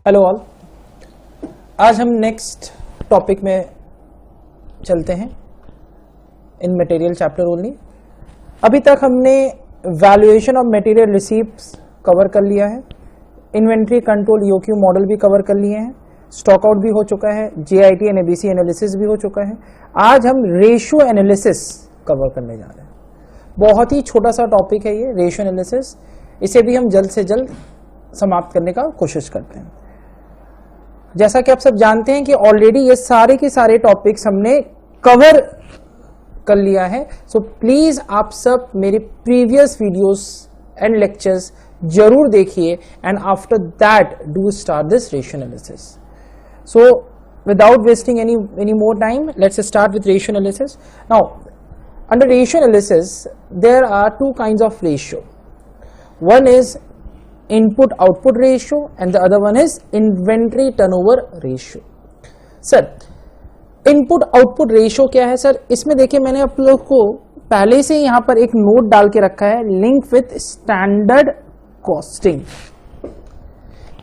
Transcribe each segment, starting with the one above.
Hello all, आज हम next topic में चलते हैं इन मटेरियल चैप्टर ओनली। अभी तक हमने valuation of material receipts cover कर लिया है, इन्वेंट्री कंट्रोल ईओक्यू मॉडल भी कवर कर लिए हैं, स्टॉक आउट भी हो चुका है, जेआईटी एंड एबीसी एनालिसिस भी हो चुका है। आज हम रेशियो एनालिसिस कवर करने जा रहे हैं। बहुत ही छोटा सा टॉपिक है ये रेशियो एनालिसिस, इसे भी हम जल्द से जल्द समाप्त करने का कोशिश करते हैं। जैसा कि आप सब जानते हैं कि ऑलरेडी ये सारे के सारे टॉपिक्स हमने कवर कर लिया है। सो प्लीज आप सब मेरे प्रीवियस वीडियोस एंड लेक्चर्स जरूर देखिए and after that do start this ratio analysis. So without wasting any more time, let's start with ratio analysis. Now under ratio analysis there are two kinds of ratio. One is input output ratio and the other one is inventory turnover ratio. Sir input output ratio क्या है sir? इसमें देखिए मैंने आप लोग को पहले से यहाँ पर एक नोट डाल के रखा है, link with standard costing.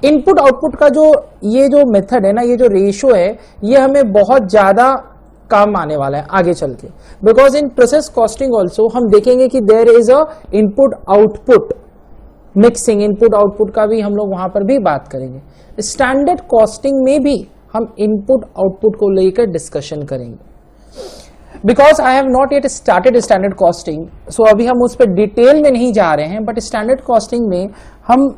Input output का ये जो मेथड है ना, ये जो रेशियो है, ये हमें बहुत ज्यादा काम आने वाला है आगे चल के, because in process costing also हम देखेंगे कि there is a input output mixing, input output का भी हम लोग वहां पर भी बात करेंगे। स्टैंडर्ड कॉस्टिंग में भी हम इनपुट आउटपुट को लेकर डिस्कशन करेंगे। Because I have not yet started standard costing, so अभी हम उस पर डिटेल में नहीं जा रहे हैं, बट स्टैंडर्ड कॉस्टिंग में हम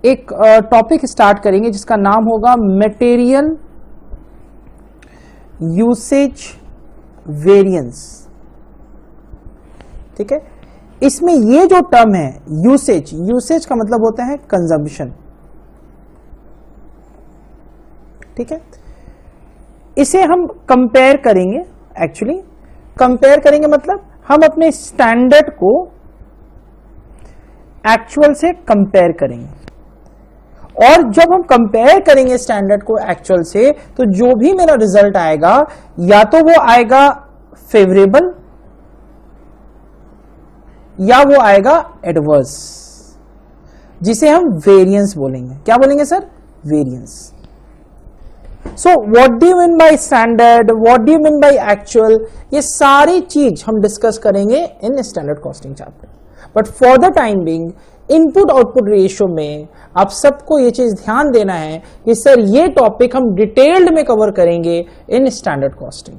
एक टॉपिक स्टार्ट करेंगे जिसका नाम होगा मटेरियल यूसेज वेरिएंस। ठीक है, इसमें ये जो टर्म है यूसेज, यूसेज का मतलब होता है कंजम्पशन। ठीक है, इसे हम कंपेयर करेंगे। एक्चुअली कंपेयर करेंगे मतलब हम अपने स्टैंडर्ड को एक्चुअल से कंपेयर करेंगे, और जब हम कंपेयर करेंगे स्टैंडर्ड को एक्चुअल से, तो जो भी मेरा रिजल्ट आएगा या तो वो आएगा फेवरेबल या वो आएगा एडवर्स, जिसे हम वेरिएंस बोलेंगे। क्या बोलेंगे sir? Variance. So what do you mean by standard, what do you mean by actual, ये सारी चीज हम डिस्कस करेंगे in standard costing chapter. But for the time being input output ratio में आप सबको ये चीज ध्यान देना है कि सर ये टॉपिक हम डिटेल्ड में कवर करेंगे in standard costing,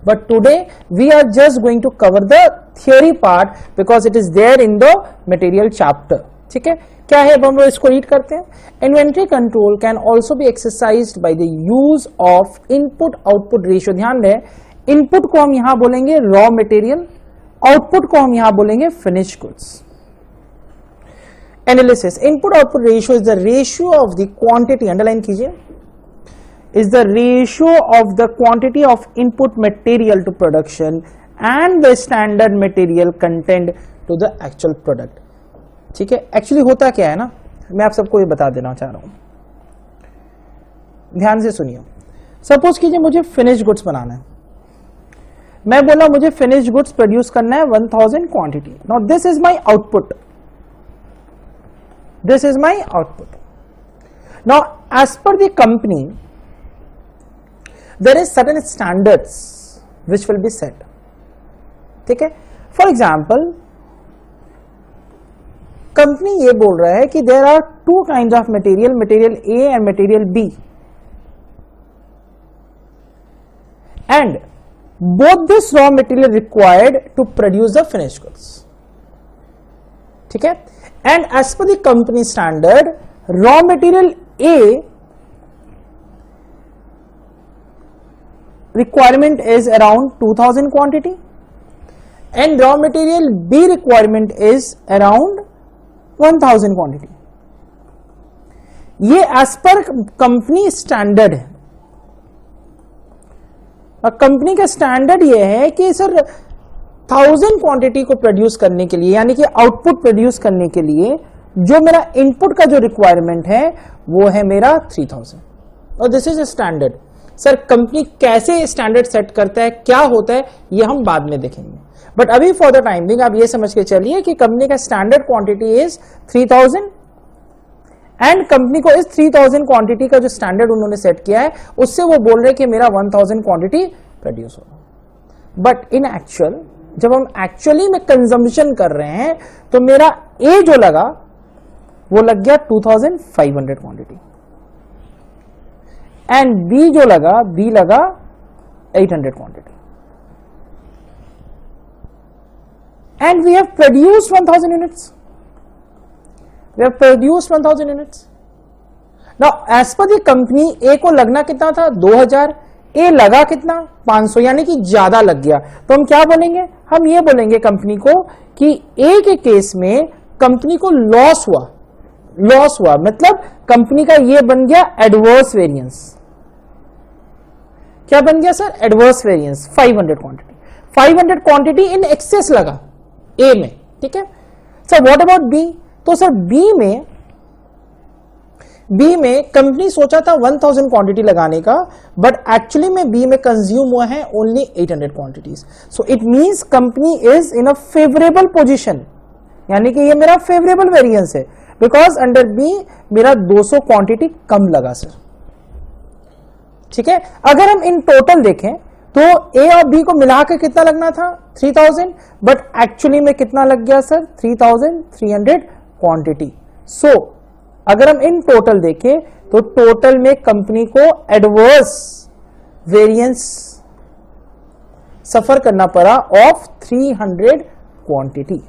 but today we are just going to cover the theory part because it is there in the material chapter. ठीक है, क्या है अब हम लोग इसको रीड करते हैं। Inventory control can also be exercised by the use of input output ratio. ध्यान रहे, इनपुट को हम यहां बोलेंगे रॉ मटेरियल, आउटपुट को हम यहां बोलेंगे finish goods. Analysis, input output ratio is the ratio of the quantity, underline कीजिए, is the ratio of the quantity of input material to production and the standard material content to the actual product। ठीक है, actually होता क्या है ना, मैं आप सबको ये बता देना चाह रहा हूं, ध्यान से सुनिए। सपोज कीजिए मुझे फिनिश गुड्स बनाना है, मैं बोला मुझे फिनिश गुड्स प्रोड्यूस करना है 1000 quantity. Now this is my output, this is my output. Now as per the company there is certain standards which will be set। ठीक है, फॉर एग्जाम्पल कंपनी ये बोल रहा है कि there are two kind of material, material A and material B, and both this raw material required to produce the finish goods. ठीक है, and as per the company standard raw material A requirement is around 2000 quantity and raw material B requirement is around 1000 quantity। ये as per company standard है। Company का standard ये है कि sir 1000 quantity को produce करने के लिए, यानी कि आउटपुट प्रोड्यूस करने के लिए जो मेरा इनपुट का जो रिक्वायरमेंट है वो है मेरा 3000, और this is standard. Sir company कैसे स्टैंडर्ड सेट करता है, क्या होता है, ये हम बाद में देखेंगे, बट अभी फॉर द टाइम बिंग आप ये समझ के चलिए कि कंपनी का standard quantity is 3000 and company को इस 3000 क्वांटिटी का जो स्टैंडर्ड उन्होंने सेट किया है उससे वो बोल रहे हैं कि मेरा 1000 क्वांटिटी प्रोड्यूस होगा। बट इन एक्चुअल जब हम एक्चुअली में कंजम्पशन कर रहे हैं तो मेरा ए जो लगा वो लग गया 2500 क्वांटिटी एंड बी जो लगा बी लगा 800 quantity and we have produced 1000 units. We have produced 1000 units. Now, as per the company, A को लगना कितना था 2000, A लगा कितना 500, यानी कि ज्यादा लग गया। तो हम क्या बोलेंगे, हम ये बोलेंगे कंपनी को कि A के केस में कंपनी को लॉस हुआ मतलब कंपनी का ये बन गया एडवर्स वेरिएंस। क्या बन गया sir? Adverse variance 500 quantity in excess लगा A में, ठीक है सर। What about B? तो सर बी में कंपनी सोचा था 1000 क्वांटिटी लगाने का, बट एक्चुअली में बी में कंज्यूम हुआ है only 800 quantities. So it means company is in a favourable position, यानी कि ये मेरा फेवरेबल वेरिएंस है बिकॉज अंडर बी मेरा 200 क्वांटिटी कम लगा सर, ठीक है। अगर हम इन टोटल देखें तो ए और बी को मिला के कितना लगना था 3000, बट एक्चुअली में कितना लग गया सर 3300 क्वांटिटी। सो अगर हम इन टोटल देखें तो टोटल में कंपनी को एडवर्स वेरिएंस सफर करना पड़ा of 300 quantity.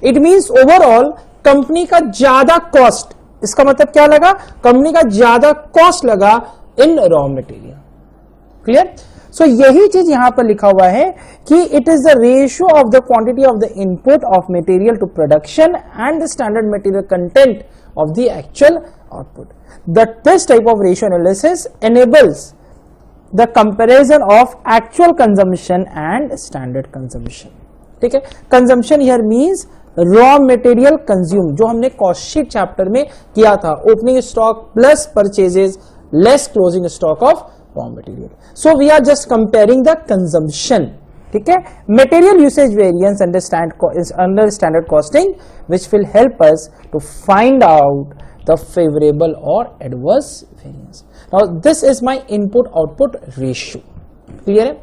It means overall company का ज्यादा कॉस्ट, इसका मतलब क्या लगा, कंपनी का ज्यादा कॉस्ट लगा in raw material. Clear? So यही चीज यहां पर लिखा हुआ है कि it is the ratio of the quantity of the input of material to production and the standard material content of the actual output. This type of ratio analysis enables the comparison of actual consumption and standard consumption. ठीक है, consumption here means raw material consume, जो हमने cost sheet chapter में किया था, opening stock plus purchases less closing stock of raw material. So we are just comparing the consumption. ठीक है, material usage variance under standard costing, which will help us to find out the favorable or adverse variance. Now this is my input output ratio. Clear है?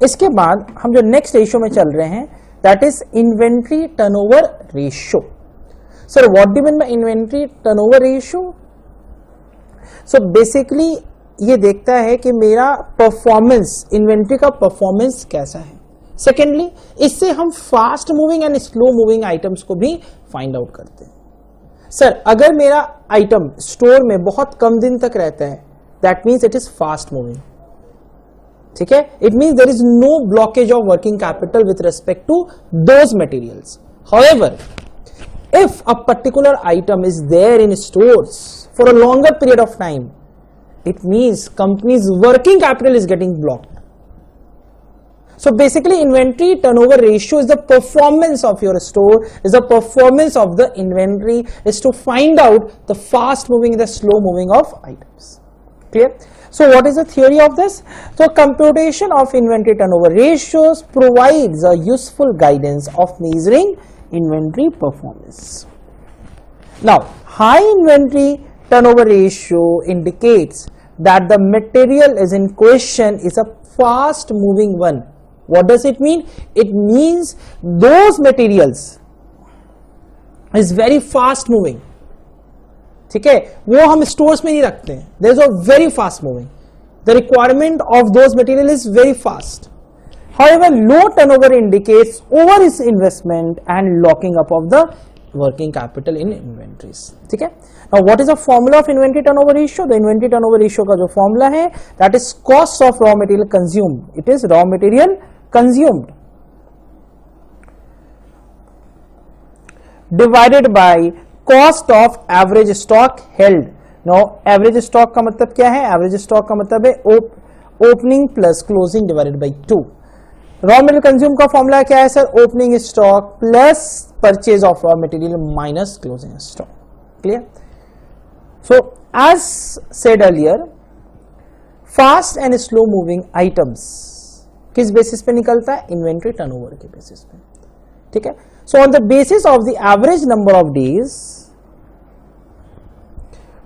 इसके बाद हम जो next ratio में चल रहे हैं, that is inventory turnover ratio. Sir, what do you mean by inventory turnover ratio? So basically ये देखता है कि मेरा परफॉर्मेंस, इन्वेंट्री का परफॉर्मेंस कैसा है। सेकेंडली इससे हम fast moving and slow moving items को भी फाइंड आउट करते हैं। सर अगर मेरा आइटम स्टोर में बहुत कम दिन तक रहता है, that means it is fast moving. ठीक है, it means there is no blockage of working capital with respect to those materials. However if a particular item is there in stores for a longer period of time, it means company's working capital is getting blocked. So basically inventory turnover ratio is the performance of your store, is the performance of the inventory, is to find out the fast moving and the slow moving of items. Clear? So what is the theory of this? So computation of inventory turnover ratios provides a useful guidance of measuring inventory performance. Now high inventory turnover ratio indicates that the material is in question is a fast moving one. What does it mean? It means those materials is very fast moving. ठीक है, वो हम stores में नहीं रखते हैं, there is a very fast moving. The requirement of those material is very fast. However, low turnover indicates over investment and locking up of the working capital in inventories. ठीक है, now what is the formula of inventory turnover ratio? The inventory turnover ratio का जो formula है, that is cost of raw material consumed. It is raw material consumed divided by cost of average stock held. Now average stock का मतलब क्या है? Average stock का मतलब है opening plus closing divided by 2. Raw material consume का formula क्या है sir? Opening stock plus purchase of raw material minus closing stock. Clear? So as said earlier, fast and slow moving items किस basis पे निकलता है? Inventory turnover के basis पे। ठीक है, so on the basis of the average number of days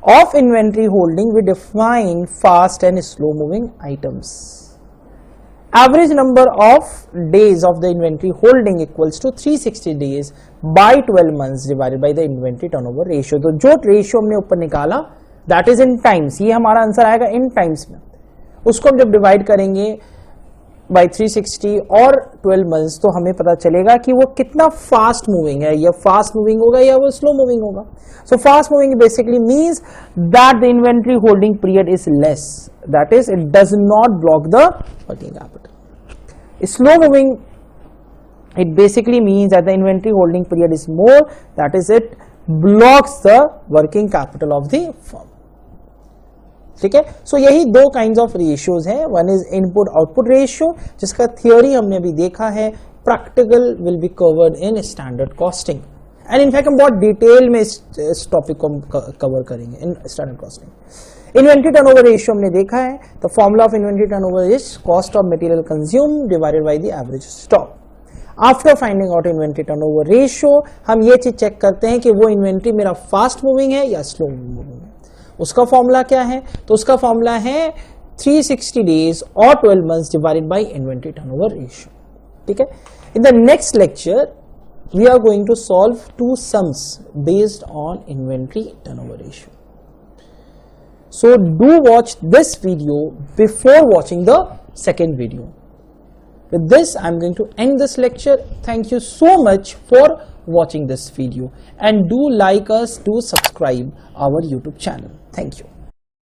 of inventory holding, we define fast and slow moving items. Average number of days of the inventory holding equals to 360 days by 12 months divided by the inventory turnover ratio. तो जो ratio हमने ऊपर निकाला that is in times, ये हमारा answer आएगा in times में. उसको हम जब डिवाइड करेंगे by 360 और 12 months तो हमें पता चलेगा कि वो कितना फास्ट मूविंग है, या फास्ट मूविंग होगा या वो स्लो मूविंग होगा. So fast moving basically means that the inventory holding period is less, that is it does not block the working capital. Slow moving it basically means that the inventory holding period is more, that is it blocks the working capital of the firm. ठीक है. सो यही दो kinds of ratios हैं. One is input output ratio जिसका theory हमने अभी देखा है, practical will be covered in standard costing, and in fact हम बहुत डिटेल में इस टॉपिक को कवर करेंगे in standard costing. Inventory turnover ratio हमने देखा है. The formula of inventory turnover is cost of material consume divided by the average stock. After finding out inventory turnover ratio हम ये चीज चेक करते हैं कि वो इन्वेंट्री मेरा फास्ट मूविंग है या स्लो मूविंग है. उसका फॉर्मूला क्या है? तो उसका फॉर्मूला है 360 डेज और 12 months divided by inventory turnover ratio. ठीक है. In the next lecture we are going to solve 2 sums based on inventory turnover ratio. So do watch this video before watching the second video. With this, I am going to end this lecture. Thank you so much for watching this video, and do like us, do subscribe our YouTube channel. Thank you.